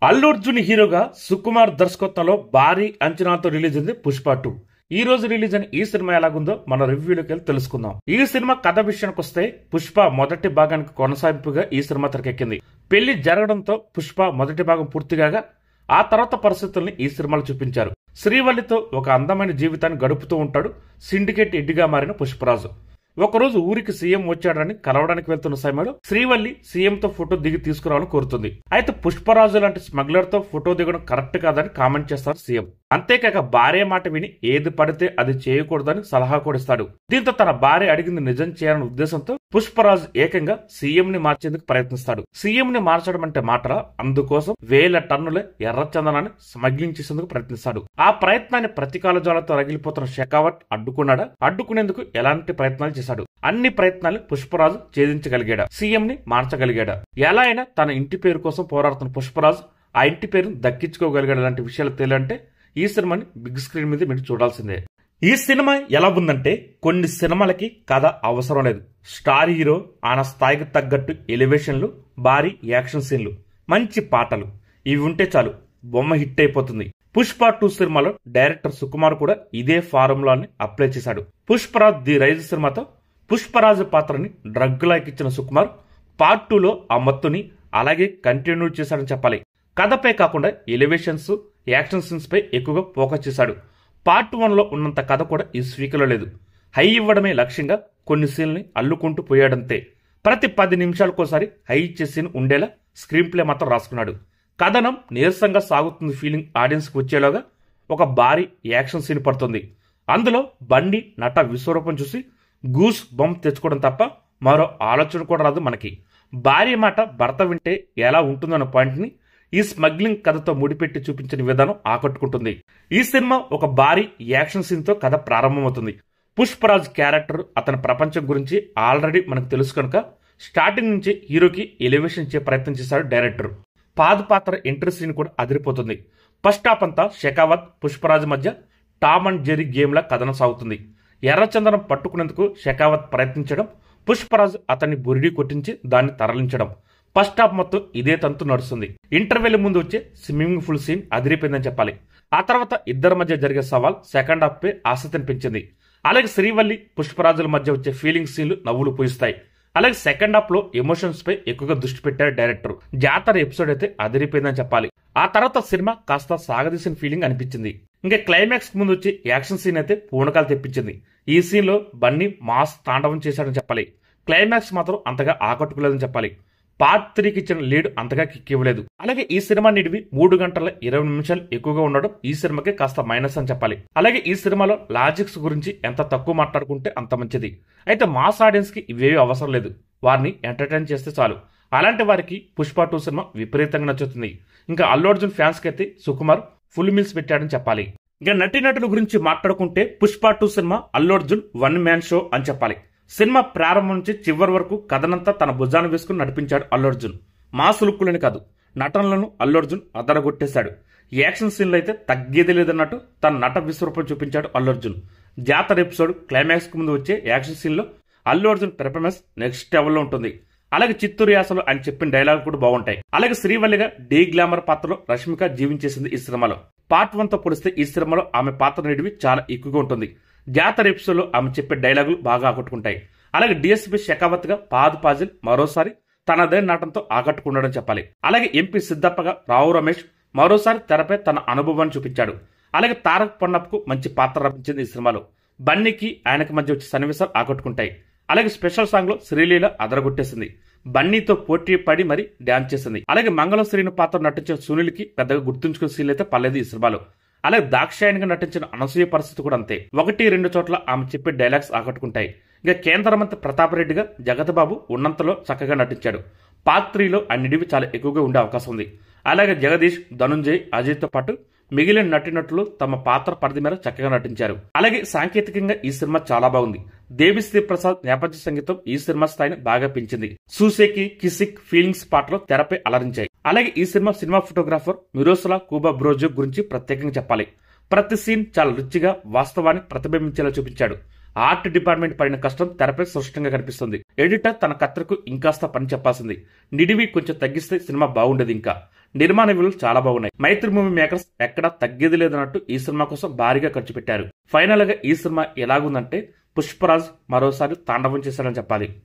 అల్లు అర్జున్ హీరోగా సుకుమార్ దర్శకత్వంలో భారీ అంచనాతో రిలీజ్ అయింది పుష్ప 2. ఈ రోజు రిలీజ్ అయిన ఈ సినిమా ఎలాగుందో మన రివ్యూలోకి వెళ్ళి తెలుసుకుందాం. ఈ సినిమా కథ విషయానికి వస్తే పుష్ప మొదటి భాగానికి కొనసాగింపుగా ఈ సినిమా తెరకెక్కింది. పెళ్లి జరగడంతో పుష్ప మొదటి భాగం పూర్తిగా ఆ తర్వాత పరిస్థితుల్ని ఈ సినిమాలో చూపించారు. శ్రీవల్లితో ఒక అందమైన జీవితాన్ని గడుపుతూ ఉంటాడు సిండికేట్ ఎడ్డిగా మారిన పుష్పరాజు. ఒకరోజు ఊరికి సీఎం వచ్చాడని కలవడానికి వెళ్తున్న సమయంలో శ్రీవల్లి సీఎంతో ఫోటో దిగి తీసుకురావాలని కోరుతుంది. అయితే పుష్పరాజు లాంటి స్మగ్లర్ తో ఫోటో దిగడం కరెక్ట్ కాదని కామెంట్ చేస్తారు సీఎం. అంతేకాక భార్య మాట విని ఏది పడితే అది చేయకూడదని సలహా కూడా ఇస్తాడు. దీంతో తన భార్య అడిగింది నిజం చేయాలనే ఉద్దేశంతో పుష్పరాజు ఏకంగా సీఎం ని మార్చేందుకు ప్రయత్నిస్తాడు. సీఎం ని మార్చడం అంటే మాటరా, అందుకోసం 1000 టన్నుల ఎర్రచందనాన్ని స్మగ్లింగ్ చేసేందుకు ప్రయత్నిస్తాడు. ఆ ప్రయత్నాన్ని ప్రతికాలజాలతో రగిలిపోతున్న షెకావత్ అడ్డుకునేందుకు ఎలాంటి ప్రయత్నాలు చేశాడు. అన్ని ప్రయత్నాలు పుష్పరాజు ఛేదించగలిగాడా, సీఎం ని మార్చగలిగాడా, ఎలా అయినా తన ఇంటి పేరు కోసం పోరాడుతున్న పుష్పరాజు ఆ ఇంటి పేరును దక్కించుకోగలిగాడు లాంటి విషయాలు తెలియాలంటే ఈ సినిమాని బిగ్ స్క్రీన్ మీద మీరు చూడాల్సిందే. ఈ సినిమా ఎలా ఉందంటే కొన్ని సినిమాలకి కథ అవసరం లేదు. స్టార్ హీరో ఆయన స్థాయికి తగ్గట్టు ఎలివేషన్లు, భారీ యాక్షన్ సీన్లు, మంచి పాటలు ఇవి ఉంటే చాలు బొమ్మ హిట్ అయిపోతుంది. పుష్ప 2 సినిమాలో డైరెక్టర్ సుకుమార్ కూడా ఇదే ఫార్ములాని అప్లై చేశాడు. పుష్పరాజ్ ది రైజ్ సినిమాతో పుష్పరాజు పాత్రని డ్రగ్ లాక్ ఇచ్చిన సుకుమార్ పార్ట్ 2లో ఆ మత్తుని అలాగే కంటిన్యూ చేశాడని చెప్పాలి. కథపై కాకుండా ఎలివేషన్స్, యాక్షన్ సీన్స్ పై ఎక్కువగా ఫోకస్ చేశాడు. పార్ట్ 1లో ఉన్నంత కథ కూడా ఈ స్వీకలో లేదు. హై ఇవ్వడమే లక్ష్యంగా కొన్ని సీన్లని అల్లుకుంటూ పోయాడంతే. ప్రతి 10 నిమిషాలకోసారి హై ఇచ్చే సీన్ ఉండేలా స్క్రీన్ ప్లే మాత్రం రాసుకున్నాడు. కథనం నీరసంగా సాగుతుంది ఫీలింగ్ ఆడియన్స్ కి వచ్చేలాగా ఒక భారీ యాక్షన్ సీన్ పడుతుంది. అందులో బండి నట విశ్వరూపం చూసి గూస్ బంప్ తెచ్చుకోవడం తప్ప మరో ఆలోచన కూడా రాదు మనకి. భార్య మాట భర్త వింటే ఎలా ఉంటుందన్న పాయింట్ ని ఈ స్మగ్లింగ్ కథతో ముడిపెట్టి చూపించిన విధానం ఆకట్టుకుంటుంది. ఈ సినిమా ఒక భారీ యాక్షన్ సీన్ తో కథ ప్రారంభమవుతుంది. పుష్పరాజ్ క్యారెక్టర్, అతని ప్రపంచం గురించి ఆల్రెడీ మనకు తెలుసు కనుక స్టార్టింగ్ నుంచి హీరోకి ఎలివేషన్ ఇచ్చే ప్రయత్నం చేశాడు డైరెక్టర్. పాత్ర ఎంట్రీ సీన్ కూడా అదిరిపోతుంది. ఫస్ట్ హాఫ్ అంతా షెకావత్, పుష్పరాజ్ మధ్య టామ్ అండ్ జెర్రీ గేమ్ లా కథనం సాగుతుంది. ఎర్రచందనం పట్టుకునేందుకు షెకావత్ ప్రయత్నించడం, పుష్పరాజ్ అతన్ని బురిడి కొట్టించి దాన్ని తరలించడం. ఫస్ట్ హాఫ్ మొత్తం ఇదే తంతు నడుస్తుంది. ఇంటర్వెల్ ముందు వచ్చే స్విమ్మింగ్ పూల్ సీన్ అదిరిపోయిందని చెప్పాలి. ఆ తర్వాత ఇద్దరి మధ్య జరిగే సవాల్ సెకండ్ హాఫ్ పై ఆసక్తిని పెంచింది. అలాగే శ్రీవల్లి, పుష్పరాజుల మధ్య వచ్చే ఫీలింగ్ సీన్లు నవ్వులు పూయిస్తాయి. అలాగే సెకండ్ హాఫ్ లో ఎమోషన్స్ పై ఎక్కువగా దృష్టి పెట్టారు డైరెక్టర్. జాతర ఎపిసోడ్ అయితే అదిరిపోయిందని చెప్పాలి. ఆ తర్వాత సినిమా కాస్త సాగదీసిన ఫీలింగ్ అనిపించింది. ఇంకా క్లైమాక్స్ ముందు వచ్చి యాక్షన్ సీన్ అయితే పూనకాలు తెప్పించింది. ఈ సీన్ లో బన్నీ మాస్ తాండవం చేశాడని చెప్పాలి. క్లైమాక్స్ మాత్రం అంతగా ఆకట్టుకోలేదని చెప్పాలి. పార్ట్ 3కి ఇచ్చిన లీడ్ అంతగా కిక్ ఇవ్వలేదు. అలాగే ఈ సినిమా నిడివి 3 గంటల 20 నిమిషాలు ఎక్కువగా ఉండడం ఈ సినిమాకి కాస్త మైనస్ అని చెప్పాలి. అలాగే ఈ సినిమాలో లాజిక్స్ గురించి ఎంత తక్కువ మాట్లాడుకుంటే అంత మంచిది. అయితే మాస్ ఆడియన్స్ కి ఇవేవి అవసరం లేదు, వారిని ఎంటర్టైన్ చేస్తే చాలు. అలాంటి వారికి పుష్ప 2 సినిమా విపరీతంగా నచ్చుతుంది. ఇంకా అల్లు అర్జున్ ఫ్యాన్స్ కి అయితే సుకుమార్ ఫుల్ మీల్స్ పెట్టాడని చెప్పాలి. ఇంకా నటీనటుల గురించి మాట్లాడుకుంటే Pushpa 2 cinema Allu Arjun one man show అని చెప్పాలి. సినిమా ప్రారంభం నుంచి చివరి వరకు కథనంతా తన భుజాన్ని వేసుకుని నడిపించాడు అల్లు అర్జున్. మాస్ లుక్కులని కాదు, నటనలను అల్లు అర్జున్ అదరగొట్టేశాడు. యాక్షన్ సీన్లు అయితే తగ్గేది లేదన్నట్టు తన నట విశ్వరూపం చూపించాడు అల్లు అర్జున్. జాతర ఎపిసోడ్ క్లైమాక్స్ కు ముందు వచ్చే యాక్షన్ సీన్ లో అల్లు అర్జున్ పెర్ఫార్మెన్స్ నెక్స్ట్ లెవెల్లో ఉంటుంది. అలాగే చిత్తూరు యాసలో ఆయన చెప్పిన డైలాగ్ కూడా బాగుంటాయి. అలాగే శ్రీవల్లిగా డీ గ్లామర్ పాత్రలో రష్మిక జీవించేసింది ఈ సినిమాలో. పార్ట్ 1 తో పోలిస్తే ఈ సినిమాలో ఆమె పాత్ర నిడివి చాలా ఎక్కువగా ఉంటుంది. జాతర ఎపిసోడ్ లో ఆమె చెప్పే డైలాగులు బాగా ఆకట్టుకుంటాయి. అలాగే డిఎస్పీ షెకావత్ గా పాజిల్ మరోసారి తనదైన నాటంతో ఆకట్టుకున్నాడని చెప్పాలి. అలాగే ఎంపీ సిద్ధప్పగా రావు రమేష్ మరోసారి తెరపై తన అనుభవాన్ని చూపించాడు. అలాగే తారక్ పన్నప్కు మంచి పాత్ర లభించింది ఈ సినిమాలో. బన్నీకి ఆయనకి మధ్య వచ్చే సన్నివేశాలు ఆకట్టుకుంటాయి. అలాగే స్పెషల్ సాంగ్ లో శ్రీలీల అదరగొట్టేసింది. బన్నీతో పోటీ పడి మరి డాన్స్ చేసింది. అలాగే మంగళం శ్రీను పాత్ర నటించిన సునీల్ కి పెద్దగా గుర్తుంచుకునే సీన్లు అయితే పర్లేదు ఈ సినిమాలో. అలాగే దాక్షాయణిగా నటించిన అనసూయ పరిస్థితి కూడా అంతే. 1-2 చోట్ల ఆమె చెప్పే డైలాగ్స్ ఆకట్టుకుంటాయి. ఇక కేంద్ర మంత్రి ప్రతాప్ రెడ్డిగా జగతబాబు ఉన్నంతలో చక్కగా నటించాడు. పార్ట్ 3లో ఆ నిడివి చాలా ఎక్కువగా ఉండే అవకాశం ఉంది. అలాగే జగదీష్, ధనుంజయ్, అజయ్ తో పాటు మిగిలిన నటినట్లు తమ పాత్ర పరిధి మేర చక్కగా నటించారు. అలాగే సాంకేతికంగా ఈ సినిమా చాలా బాగుంది. దేవిశ్రీ ప్రసాద్ నేపథ్య సంగీతం ఈ సినిమా స్థాయిని బాగా పెంచింది. సూసేకి కిసిక్ ఫీలింగ్స్ పాటలు తెరపై అలరించాయి. అలాగే ఈ సినిమా ఫోటోగ్రాఫర్ మిరోస్లా కూబా బ్రోజో గురించి ప్రత్యేకంగా చెప్పాలి. ప్రతి సీన్ చాలా రుచిగా వాస్తవాన్ని ప్రతిబింబించేలా చూపించాడు. ఆర్ట్ డిపార్ట్మెంట్ పడిన కష్టం తెరపై స్పష్టంగా కనిపిస్తుంది. ఎడిటర్ తన కత్తెరకు ఇంకాస్త పని చెప్పాల్సింది. నిడివి కొంచెం తగ్గిస్తే సినిమా బాగుండేది. ఇంకా నిర్మాణ విలువలు చాలా బాగున్నాయి. మైత్రి మూవీ మేకర్స్ ఎక్కడా తగ్గేది లేదన్నట్టు ఈ సినిమా కోసం భారీగా ఖర్చు పెట్టారు. ఫైనల్ గా ఈ సినిమా ఎలాగుందంటే పుష్పరాజ్ మరోసారి తాండవం చేశారని చెప్పాలి.